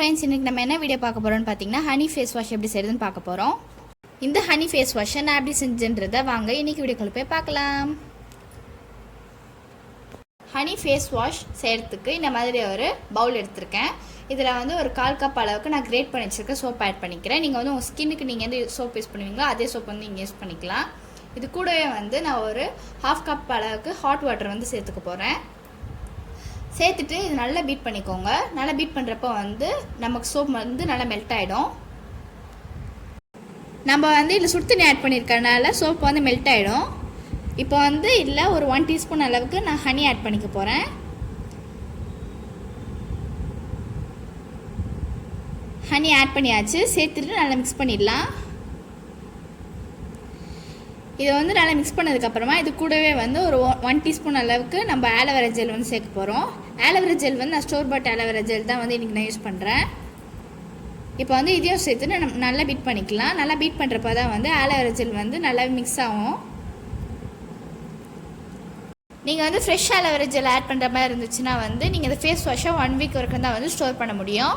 Friends, இன்றைக்கி நம்ம என்ன வீடியோ பார்க்க போகிறோம்னு பார்த்தீங்கன்னா ஹனி ஃபேஸ் வாஷ் எப்படி செய்யுதுன்னு பார்க்க போகிறோம். இந்த ஹனி ஃபேஸ் வாஷை நான் எப்படி செஞ்சுன்றதை வாங்க இன்றைக்கி வீடியோக்குள்ள போய் பார்க்கலாம். ஹனி ஃபேஸ் வாஷ் செய்கிறதுக்கு இந்த மாதிரி ஒரு பவுல் எடுத்திருக்கேன். இதில் வந்து ஒரு 1/4 கப் அளவுக்கு நான் கிரேட் பண்ணி வச்சுருக்க சோப் ஆட் பண்ணிக்கிறேன். நீங்கள் வந்து உங்கள் ஸ்கின்னுக்கு நீங்கள் எந்த சோப் யூஸ் பண்ணுவீங்களோ அதே சோப் வந்து நீங்கள் யூஸ் பண்ணிக்கலாம். இது கூடவே வந்து நான் ஒரு 1/2 கப் அளவுக்கு ஹாட் வாட்டர் வந்து சேர்த்துக்க போகிறேன். சேர்த்துட்டு இது நல்லா பீட் பண்ணிக்கோங்க. நல்லா பீட் பண்ணுறப்போ வந்து நமக்கு சோப் வந்து நல்லா மெல்ட் ஆகிடும். நம்ம வந்து இதில் சுடு தண்ணி ஆட் பண்ணியிருக்கனால சோப் வந்து மெல்ட் ஆகிடும். இப்போ வந்து இதில் ஒரு 1 டீஸ்பூன் அளவுக்கு நான் ஹனி ஆட் பண்ணிக்க போகிறேன். ஹனி ஆட் பண்ணியாச்சு. சேர்த்துட்டு நல்லா மிக்ஸ் பண்ணிடலாம். இதை வந்து நல்லா மிக்ஸ் பண்ணதுக்கப்புறமா இது கூடவே வந்து ஒரு 1 டீஸ்பூன் அளவுக்கு நம்ம ஆலோவேரா ஜெல் வந்து சேர்க்க போகிறோம். ஆலோவேரா ஜெல் வந்து நான் ஸ்டோர் பாட் ஆலோவேரா ஜெல் தான் வந்து இன்றைக்கி நான் யூஸ் பண்ணுறேன். இப்போ வந்து இதையும் சேர்த்துட்டு நம்ம நல்லா பீட் பண்ணிக்கலாம். நல்லா பீட் பண்ணுறப்ப தான் வந்து ஆலோவேரா ஜெல் வந்து நல்லா மிக்ஸ் ஆகும். நீங்கள் வந்து ஃப்ரெஷ் ஆலோவேரா ஜெல் ஆட் பண்ணுற மாதிரி இருந்துச்சுன்னா வந்து நீங்கள் இந்த ஃபேஸ் வாஷை 1 வீக் வரைக்கும் தான் வந்து ஸ்டோர் பண்ண முடியும்.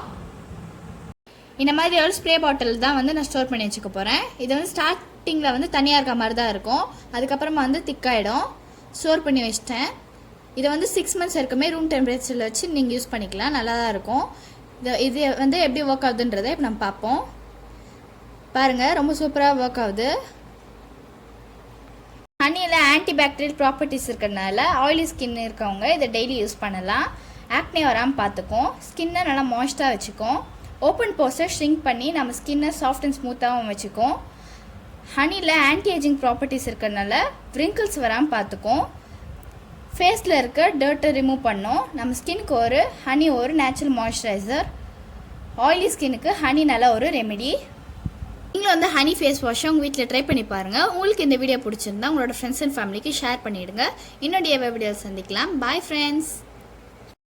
இந்த மாதிரி ஒரு ஸ்ப்ரே பாட்டில் தான் வந்து நான் ஸ்டோர் பண்ணி வச்சுக்க போகிறேன். இது வந்து ஸ்டார்டிங்கில் வந்து தனியாக இருக்க மாதிரி தான் இருக்கும். அதுக்கப்புறமா வந்து திக்காயிடும். ஸ்டோர் பண்ணி வச்சிட்டேன். இதை வந்து 6 மந்த்ஸ் வரைக்குமே ரூம் டெம்பரேச்சரில் வச்சு நீங்கள் யூஸ் பண்ணிக்கலாம். நல்லா தான் இருக்கும். இது வந்து எப்படி ஒர்க் ஆகுதுன்றதை இப்போ நம்ம பார்ப்போம். பாருங்கள், ரொம்ப சூப்பராக ஒர்க் ஆகுது. ஹனியில் ஆன்டிபாக்டீரியல் ப்ராப்பர்ட்டிஸ் இருக்கிறதுனால ஆயிலி ஸ்கின் இருக்கவங்க இதை டெய்லி யூஸ் பண்ணலாம். ஆக்னே வராமல் பார்த்துக்கும். ஸ்கின்னை நல்லா மாய்ஸ்டாக வச்சுக்கும். ஓப்பன் போர்ஸை ஷ்ரிங்க் பண்ணி நம்ம ஸ்கின்னை சாஃப்ட் அண்ட் ஸ்மூத்தாகவும் வச்சுக்கும். ஹனியில் ஆன்டி ஏஜிங் ப்ராப்பர்ட்டிஸ் இருக்கிறதுனால wrinkles வராமல் பார்த்துக்கும். ஃபேஸில் இருக்க டர்ட்டை ரிமூவ் பண்ணும். நம்ம ஸ்கின்னுக்கு ஒரு ஹனி ஒரு நேச்சுரல் மாய்ஸ்சரைசர். ஆயிலி ஸ்கின்னுக்கு ஹனி நல்ல ஒரு ரெமெடி. நீங்களும் வந்து ஹனி ஃபேஸ் வாஷை உங்கள் வீட்டில் ட்ரை பண்ணி பாருங்கள். உங்களுக்கு இந்த வீடியோ பிடிச்சிருந்தா உங்களோட ஃப்ரெண்ட்ஸ் அண்ட் ஃபேமிலிக்கு ஷேர் பண்ணிவிடுங்க. இன்னொரு வீடியோ சந்திக்கலாம். Bye friends.